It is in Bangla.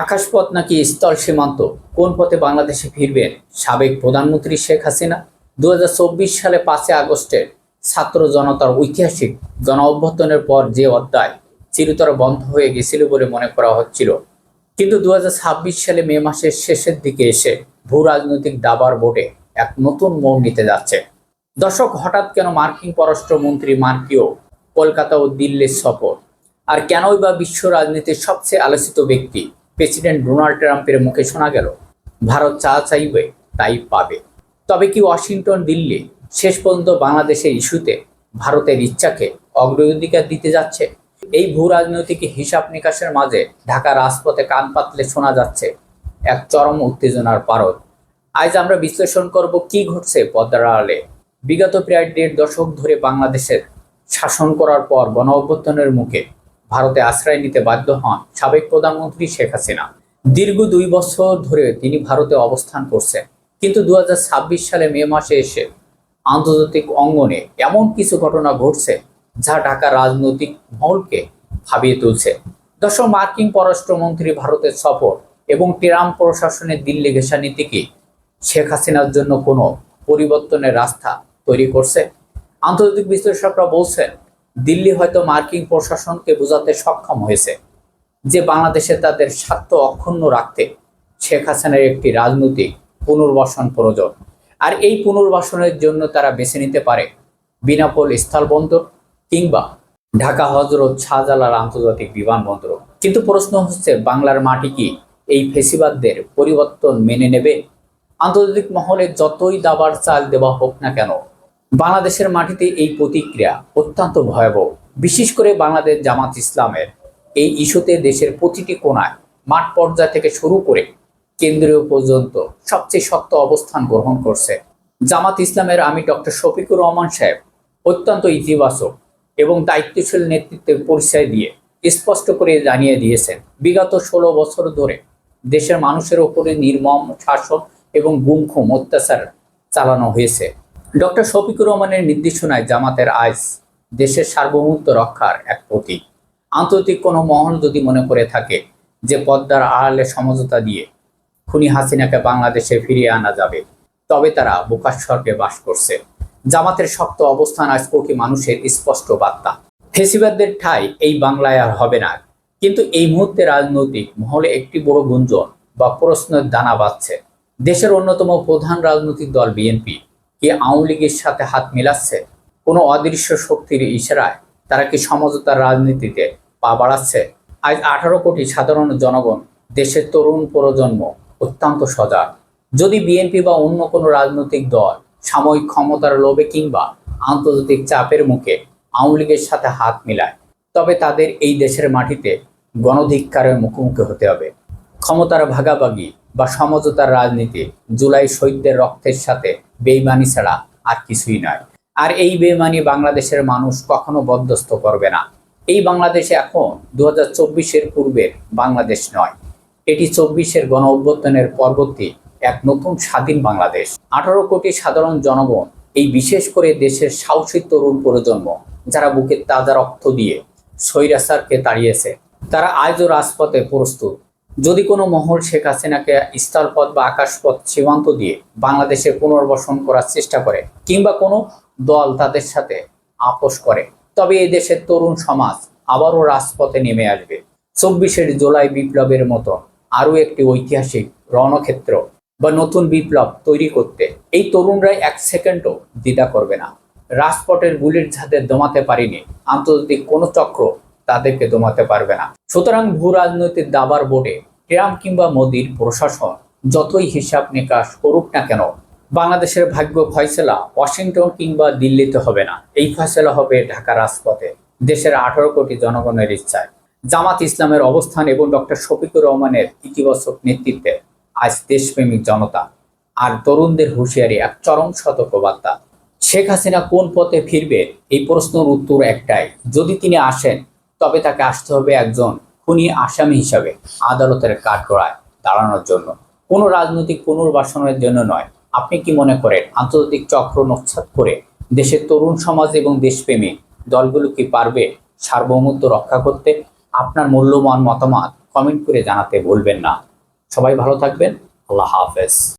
আকাশপথ নাকি স্থল সীমান্ত, কোন পথে বাংলাদেশে ফিরবেন সাবেক প্রধানমন্ত্রী শেখ হাসিনা? 2024 সালে 5 আগস্টের ছাত্র জনতার ঐতিহাসিক গণ অভ্যুত্থানের পর যে অধ্যায় চিরতরে বন্ধ হয়ে গেছিল বলে মনে করা হচ্ছিল, কিন্তু 2026 সালে মে মাসের শেষের দিকে এসে ভূ রাজনৈতিক দাবার বোর্ডে এক নতুন মোড় নিতে যাচ্ছে। দর্শক, হঠাৎ কেন মার্কিন পররাষ্ট্রমন্ত্রী মার্কিও কলকাতা ও দিল্লির সফর? আর কেনই বা বিশ্ব রাজনীতির সবচেয়ে আলোচিত ব্যক্তি প্রেসিডেন্ট ডোনাল্ড ট্রাম্পের মুখে শোনা গেল ভারত যা চাইবে তাই পাবে? তবে কি ওয়াশিংটন দিল্লি শেষ পর্যন্ত বাংলাদেশের ইস্যুতে ভারতের ইচ্ছাকে অগ্রাধিকার দিতে যাচ্ছে? এই ভূ রাজনৈতিক হিসাব নিকাশের মাঝে ঢাকা রাজপথে কান পাতলে শোনা যাচ্ছে এক চরম উত্তেজনার পারদ। আজ আমরা বিশ্লেষণ করব কি ঘটছে পদ্মার আড়ালে। বিগত প্রায় 1.5 দশক ধরে বাংলাদেশের শাসন করার পর গণ অভ্যুত্থানের মুখে ভারতে আশ্রয় নিতে বাধ্য হন সাবেক প্রধানমন্ত্রী শেখ হাসিনা। দীর্ঘ 2 বছর ধরে তিনি ভারতে অবস্থান করছেন, কিন্তু 2026 সালে মে মাসে এসে আন্তর্জাতিক অঙ্গনে এমন কিছু ঘটনা ঘটছে যা ঢাকা রাজনৈতিক মহলকে ভাবিয়ে তুলছে। দর্শক, মার্কিন পররাষ্ট্রমন্ত্রী ভারতের সফর এবং ট্রাম্প প্রশাসনের দিল্লি ঘেঁষা নীতি কি শেখ হাসিনার জন্য কোনো পরিবর্তনের রাস্তা তৈরি করছে? আন্তর্জাতিক বিশ্লেষকরা বলছেন, দিল্লি হয়তো মার্কিন প্রশাসনকে বোঝাতে সক্ষম হয়েছে যে বাংলাদেশে তাদের স্বার্থ অক্ষুণ্ণ রাখতে শেখ হাসিনার একটি রাজনৈতিক পুনর্বাসন প্রয়োজন। আর এই পুনর্বাসনের জন্য তারা বেছে নিতে পারে বিনাপোল স্থলবন্দর কিংবা ঢাকা হজরত শাহজালাল আন্তর্জাতিক বিমানবন্দর। কিন্তু প্রশ্ন হচ্ছে, বাংলার মাটি কি এই ফেসিবাদদের পরিবর্তন মেনে নেবে? আন্তর্জাতিক মহলে যতই দাবার চাল দেওয়া হোক না কেন, বাংলাদেশের মাটিতে এই প্রতিক্রিয়া অত্যন্ত ভয়াবহ। বিশেষ করে বাংলাদেশ জামাত ইসলামের এই ইস্যুতে দেশের প্রতিটি কোণায়, মাঠ পর্যায় থেকে শুরু করে কেন্দ্রীয় পর্যন্ত সবচেয়ে শক্ত অবস্থান গ্রহণ করছে। জামাত ইসলামের আমি ডক্টর শফিকুর রহমান সাহেব অত্যন্ত ইতিবাচক এবং দায়িত্বশীল নেতৃত্বের পরিচয় দিয়ে স্পষ্ট করে জানিয়ে দিয়েছেন, বিগত 16 বছর ধরে দেশের মানুষের উপরে নির্মম শাসন এবং গুমখুম অত্যাচার চালানো হয়েছে। ডক্টর শফিকুর রহমানের নির্দেশনায় জামাতের আজ দেশের সার্বভৌমত্ব রক্ষার এক প্রতীক। আন্তর্জাতিক কোনো মহল যদি মনে করে থাকে যে পদ্মার আড়ালে সমঝোতা দিয়ে খুনি হাসিনাকে বাংলাদেশে ফিরিয়ে আনা যাবে, তবে তারা বোকার স্বর্গে বাস করছে। জামাতের শক্ত অবস্থান আজ কোটি মানুষের স্পষ্ট বার্তা, ফেসিবাদদের ঠাঁই এই বাংলায় আর হবে না। কিন্তু এই মুহূর্তে রাজনৈতিক মহলে একটি বড় গুঞ্জন বা প্রশ্নের দানা বাঁধছে। দেশের অন্যতম প্রধান রাজনৈতিক দল বিএনপি কি আওয়ামী লীগের সাথে হাত মিলাচ্ছে? কোনো অদৃশ্য শক্তির ইশারায় তারা কি সমঝোতার রাজনীতিতে পা বাড়াচ্ছে? আজ 18 কোটি সাধারণ জনগণ, দেশের তরুণ প্রজন্ম অত্যন্ত সজাগ। যদি বিএনপি বা অন্য কোনো রাজনৈতিক দল সাময়িক ক্ষমতার লোভে কিংবা আন্তর্জাতিক চাপের মুখে আওয়ামী লীগের সাথে হাত মিলায়, তবে তাদের এই দেশের মাটিতে গণধিক্কারের মুখোমুখি হতে হবে। ক্ষমতার ভাগাভাগি বা সমঝোতার রাজনীতি জুলাই শহীদদের রক্তের সাথে বেইমানি ছাড়া আর কিছুই নয়। আর এই বেইমানি বাংলাদেশের মানুষ কখনো বরদাস্ত করবে না। এই বাংলাদেশ এখন 2024-এর পূর্বের বাংলাদেশ নয়, এটি 24-এর গণ অভ্যুত্থানের পরবর্তী এক নতুন স্বাধীন বাংলাদেশ। 18 কোটি সাধারণ জনগণ, এই বিশেষ করে দেশের সাহসী তরুণ প্রজন্ম যারা বুকের তাজা রক্ত দিয়ে স্বৈরাচারকে তাড়িয়েছে, তারা আজও রাজপথে প্রস্তুত। যদি কোনো মহল শেখ হাসিনাকে স্থলপথ বা আকাশপথ সীমান্ত দিয়ে বাংলাদেশে পুনর্বাসন করার চেষ্টা করে কিংবা কোনো দল তাদের সাথে আপোষ করে, তবে এই দেশের তরুণ সমাজ আবারও রাজপথে নেমে আসবে। 24-এর জুলাই বিপ্লবের মতো আরও একটি ঐতিহাসিক রণক্ষেত্র বা নতুন বিপ্লব তৈরি করতে এই তরুণরা 1 সেকেন্ডও দ্বিধা করবে না। রাজপথের বুলেট যাদের দমাতে পারেনি, আন্তর্জাতিক কোনো চক্র তাদেরকে দমাতে পারবে না। সুতরাং ভূ রাজনৈতিক দাবার বোর্ডে ট্রাম্প কিংবা মোদির প্রশাসন যতই হিসাব নিকাশ করুক না কেন, বাংলাদেশের ভাগ্য ফয়সালা ওয়াশিংটন কিংবা দিল্লিতে হবে না। এই ফয়সালা হবে ঢাকা রাজপথে, দেশের 18 কোটি জনগণের ইচ্ছায়। জামাত ইসলামের অবস্থান এবং ডক্টর শফিকুর রহমানের ইতিবাচক নেতৃত্বে আজ দেশপ্রেমিক জনতা আর তরুণদের হুঁশিয়ারি এক চরম সতর্কবার্তা। শেখ হাসিনা কোন পথে ফিরবে? এই প্রশ্নের উত্তর একটাই, যদি তিনি আসেন তবে তাকে আসতে হবে একজন খুনি আসামি হিসাবে আদালতের কাঠগড়ায় দাঁড়ানোর জন্য, কোনো রাজনৈতিক পুনর্বাসনের জন্য নয়। আপনি কি মনে করেন আন্তর্জাতিক চক্র নস্যাৎ করে দেশের তরুণ সমাজ এবং দেশপ্রেমিক দলগুলো কি পারবে সার্বভৌমত্ব রক্ষা করতে? আপনার মূল্যবান মতামত কমেন্ট করে জানাতে ভুলবেন না। সবাই ভালো থাকবেন। আল্লাহ হাফেজ।